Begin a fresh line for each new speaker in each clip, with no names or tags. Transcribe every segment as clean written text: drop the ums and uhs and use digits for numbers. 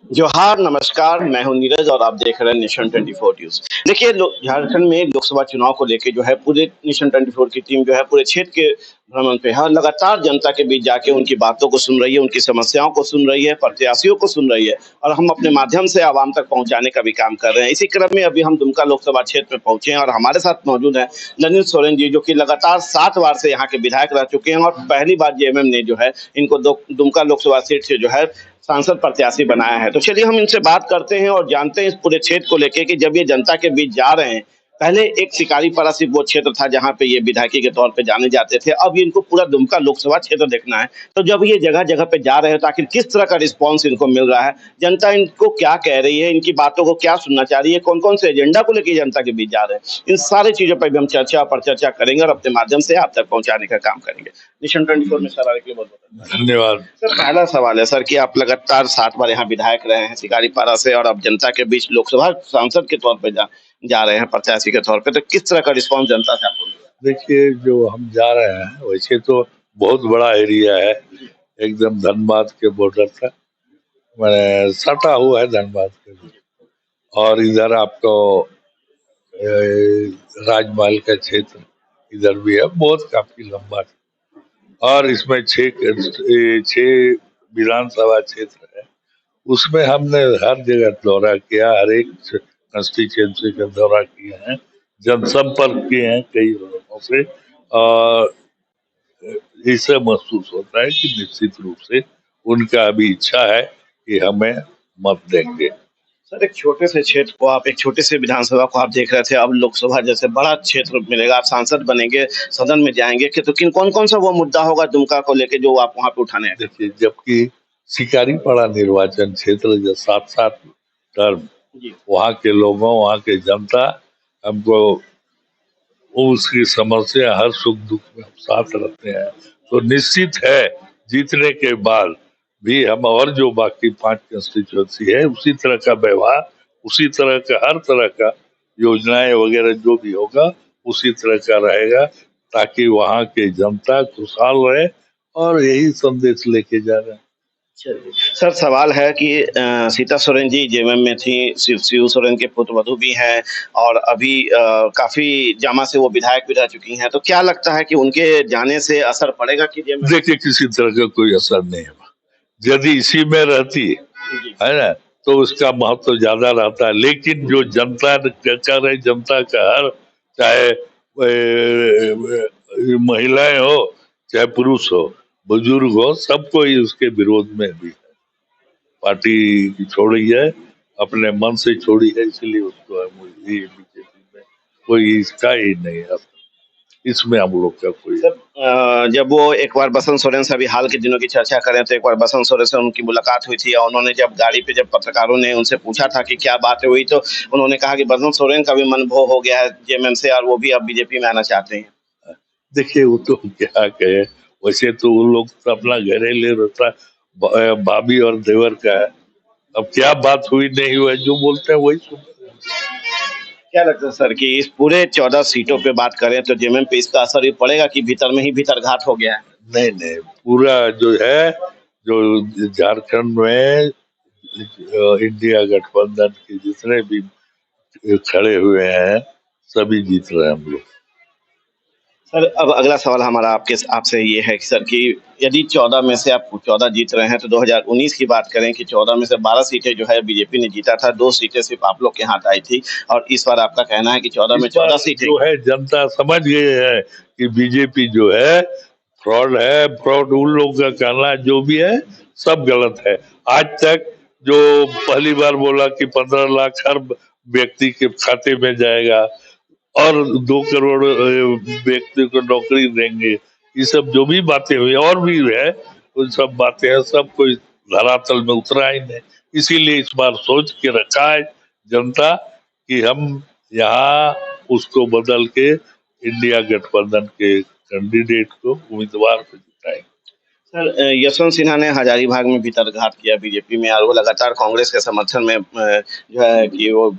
जोहार, नमस्कार, मैं हूँ नीरज और आप देख रहे हैं नेशन 24 न्यूज़। देखिए झारखंड में लोकसभा चुनाव को लेके जो है पूरे नेशन 24 की टीम जो है पूरे क्षेत्र के भ्रमण पे है और लगातार जनता के बीच जाके उनकी बातों को सुन रही है, उनकी समस्याओं को सुन रही है, प्रत्याशियों को सुन रही है और हम अपने माध्यम से आवाम तक पहुँचाने का भी काम कर रहे हैं। इसी क्रम में अभी हम दुमका लोकसभा क्षेत्र में पहुँचे हैं और हमारे साथ मौजूद हैं ललित सोरेन जी, जो कि लगातार 7 बार से यहाँ के विधायक रह चुके हैं और पहली बार जेएमएम ने जो है इनको दुमका लोकसभा सीट से जो है सांसद प्रत्याशी बनाया है। तो चलिए हम इनसे बात करते हैं और जानते हैं इस पूरे क्षेत्र को लेके कि जब ये जनता के बीच जा रहे हैं, पहले एक शिकारीपाड़ा सिर्फ वो क्षेत्र था जहाँ पे ये विधायकी के तौर पे जाने जाते थे, अब ये इनको पूरा दुमका लोकसभा क्षेत्र देखना है। तो जब ये जगह-जगह पे जा रहे हैं तो आखिर किस तरह का रिस्पॉन्स इनको मिल रहा है? जनता इनको क्या कह रही है? इनकी बातों को क्या सुनना चाह रही है? कौन-कौन से एजेंडा को लेके जनता के बीच जा रहे हैं? इन सारी चीज़ों पे भी हम चर्चा पर चर्चा करेंगे और अपने माध्यम से आप तक पहुँचाने का काम करेंगे। नेशन 24 में सर आने के लिए बहुत-बहुत धन्यवाद।
धन्यवाद।
सर पहला सवाल है सर कि आप लगातार 7 बार यहाँ विधायक रहे हैं शिकारीपाड़ा से और अब जनता के बीच लोकसभा सांसद के तौर पे जा रहे हैं प्रत्याशी के तौर पे, तो किस तरह का रिस्पॉन्स जनता से आपको मिल रहा
देखिए, जो हम जा रहे हैं वैसे तो बहुत बड़ा एरिया है, एकदम धनबाद के बॉर्डर तक मैंने सटा हुआ है धनबाद के भी। और इधर आपको राजमहल का क्षेत्र इधर भी है, बहुत काफी लंबा है। और इसमें छह विधानसभा क्षेत्र है, उसमें हमने हर जगह दौरा किया, हर एक कंस्टिट्यूएंसी का दौरा किए हैं, जनसंपर्क किए हैं कई लोगों से। और इससे महसूस होता है कि निश्चित रूप से उनका अभी इच्छा है कि हमें मत देंगे।
सर एक छोटे से क्षेत्र को आप एक छोटे से विधानसभा को आप देख रहे थे, अब लोकसभा जैसे बड़ा क्षेत्र मिलेगा, आप सांसद बनेंगे, सदन में जाएंगे कि तो किन कौन कौन सा वो मुद्दा होगा दुमका को लेके जो आप वहाँ पे उठाने आए?
देखिए, जबकि शिकारीपाड़ा निर्वाचन क्षेत्र जो 7-7 टर्म
जी
वहाँ के लोगों, वहाँ के जनता हमको उसकी समस्या, हर सुख दुख में हम साथ रहते हैं। तो निश्चित है जीतने के बाद भी हम और जो बाकी 5 कंस्टिट्यूएंसी है उसी तरह का व्यवहार, उसी तरह का हर तरह का योजनाएं वगैरह जो भी होगा उसी तरह का रहेगा, ताकि वहाँ के जनता खुशहाल रहे। और यही संदेश लेके जा रहे हैं।
चलिए। सर सवाल है कि सीता सोरेन जी जेएमएम में थी, शिव सोरेन के पुत्रवधू भी हैं और अभी काफ़ी जामा से वो विधायक भी रह चुकी हैं। तो क्या लगता है कि उनके जाने से असर पड़ेगा कि जेएमएम?
देखिए, किसी तरह का कोई असर नहीं होगा। यदि इसी में रहती
जी,
है ना, तो उसका महत्व ज्यादा रहता है। लेकिन जो जनता कर रही, जनता का हर, चाहे महिलाएं हो चाहे पुरुष हो, बुजुर्ग हो, सबको ही उसके विरोध में भी है। पार्टी छोड़ी है, अपने मन से छोड़ी है, इसलिए उसको बीजेपी में कोई इसका ही नहीं है। इसमें हम लोग का कोई
सर जब वो एक बार बसंत सोरेन से अभी हाल के दिनों की चर्चा करें तो एक बार बसंत सोरेन से उनकी मुलाकात हुई थी और उन्होंने जब गाड़ी पे जब पत्रकारों ने उनसे पूछा था कि क्या बातें हुई तो उन्होंने कहा कि बसंत सोरेन का भी मन भो हो गया है जेएमएम से और वो भी अब बीजेपी में आना चाहते हैं।
देखिए, वो तो क्या कहे, वैसे तो वो लोग तो अपना घरेलू रहता भाभी और देवर का है। अब क्या बात हुई नहीं हुई, जो बोलते हैं वही सुनते हैं।
क्या लगता है सर कि इस पूरे 14 सीटों पे बात करें तो जेएमएम पे इसका असर ये पड़ेगा कि भीतर में ही भीतर घात हो गया है?
नहीं नहीं, पूरा जो है, जो झारखंड में इंडिया गठबंधन के जितने भी खड़े हुए हैं सभी जीत रहे हैं हम लोग।
सर अब अगला सवाल हमारा आपके आपसे ये है कि सर कि यदि 14 में से आप 14 जीत रहे हैं तो 2019 की बात करें कि 14 में से 12 सीटें जो है बीजेपी ने जीता था, 2 सीटें सिर्फ आप लोग के हाथ आई थी और इस बार आपका कहना है कि 14
इस
में
बार
14 सीटें।
जो है जनता समझ गए है कि बीजेपी जो है फ्रॉड है। फ्रॉड उन लोगों का कहना जो भी है सब गलत है। आज तक जो पहली बार बोला कि 15 लाख हर व्यक्ति के खाते में जाएगा और 2 करोड़ व्यक्ति को नौकरी देंगे, ये सब जो भी बातें हुई और भी है, उन सब बातें हैं, सब कोई धरातल में उतरा ही नहीं। इसीलिए इस बार सोच के रखा है जनता कि हम यहाँ उसको बदल के इंडिया गठबंधन के कैंडिडेट को उम्मीदवार को जिताएंगे।
सर यशवंत सिन्हा ने हजारीबाग में भी तर्कघात किया बीजेपी में और वो लगातार कांग्रेस के समर्थन में जो है कि वो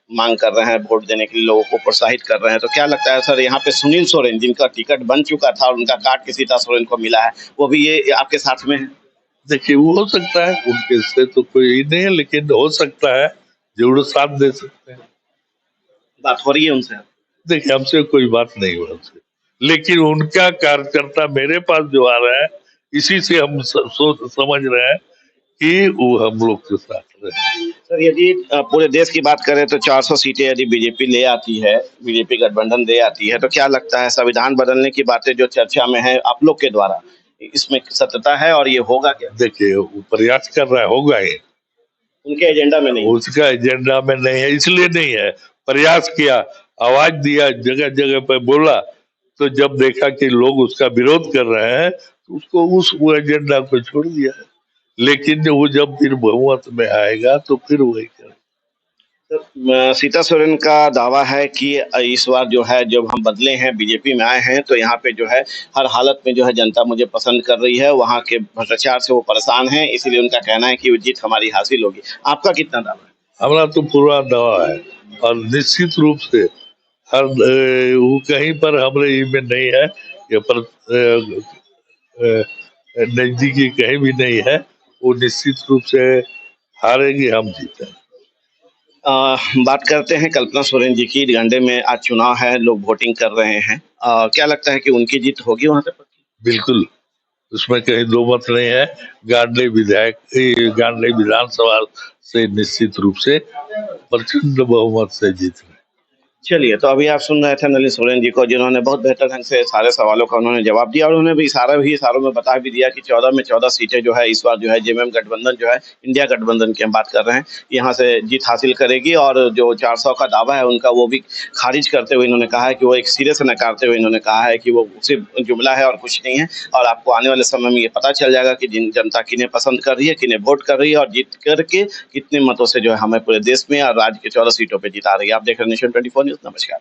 मांग कर रहे हैं, वोट देने के लिए लोगों को प्रोत्साहित कर रहे हैं। तो क्या लगता है सर यहाँ पे सुनील सोरेन जिनका टिकट बन चुका था और उनका काट के सीता सोरेन को मिला है, वो भी ये आपके साथ में है?
देखिए वो हो सकता है, उनके से तो कोई नहीं है, लेकिन हो सकता है जरूर साथ दे सकते हैं।
बात हो रही है उनसे?
देखिए हमसे कोई बात नहीं हुआ उनसे, लेकिन उनका कार्यकर्ता मेरे पास जो आ रहा है, इसी से हम सोच समझ रहे हैं कि वो हम लोग के साथ रहे।
सर यदि पूरे देश की बात करें तो 400 सीटें यदि बीजेपी ले आती है, बीजेपी गठबंधन ले आती है, तो क्या लगता है संविधान बदलने की बातें जो चर्चा में है आप लोग के द्वारा, इसमें सत्यता है और ये होगा क्या?
देखिए वो प्रयास कर रहा है, होगा ही।
उनके एजेंडा में नहीं?
उसका एजेंडा में नहीं है, इसलिए नहीं है। प्रयास किया, आवाज दिया, जगह जगह पे बोला, तो जब देखा कि लोग उसका विरोध कर रहे हैं तो उसको वो एजेंडा को छोड़ दिया। लेकिन वो जब फिर बहुमत में आएगा तो फिर वही करेगा।
सीता सोरेन का दावा है कि इस बार जो है जब हम बदले हैं, बीजेपी में आए हैं, तो यहाँ पे जो है हर हालत में जो है जनता मुझे पसंद कर रही है, वहाँ के भ्रष्टाचार से वो परेशान हैं, इसीलिए उनका कहना है कि वो जीत हमारी हासिल होगी। आपका कितना दावा है?
हमारा तो पूरा दावा है, और निश्चित रूप से हर वो कहीं पर हमारे में नहीं है, ये पर नजदीकी कहीं भी नहीं है। वो निश्चित रूप से हारेंगे, हम जीतेंगे।
बात करते हैं कल्पना सोरेन जी की। गंडे में आज चुनाव है, लोग वोटिंग कर रहे हैं। क्या लगता है कि उनकी जीत होगी वहां पे?
बिल्कुल, उसमें कहीं दो मत नहीं है। गांधी विधानसभा से निश्चित रूप से प्रचंड बहुमत से जीत रहे।
चलिए, तो अभी आप सुन रहे थे नलिन सोरेन जी को, जिन्होंने बहुत बेहतर ढंग से सारे सवालों का उन्होंने जवाब दिया और उन्होंने भी इशारों में बता भी दिया कि 14 में 14 सीटें जो है इस बार जो है जेएमएम गठबंधन जो है, इंडिया गठबंधन की हम बात कर रहे हैं, यहाँ से जीत हासिल करेगी। और जो 400 का दावा है उनका, वो भी खारिज करते हुए इन्होंने कहा है कि वो एक सिरे से नकारते हुए इन्होंने कहा है कि वो सिर्फ जुमला है और कुछ नहीं है। और आपको आने वाले समय में ये पता चल जाएगा कि जनता किन्हें पसंद कर रही है, किन्हें वोट कर रही है, और जीत करके कितने मतों से जो है हमें पूरे देश में और राज्य के 14 सीटों पर जिता रही है। आप देख रहे हैं नेशन 24 न्यूज। नमस्कार।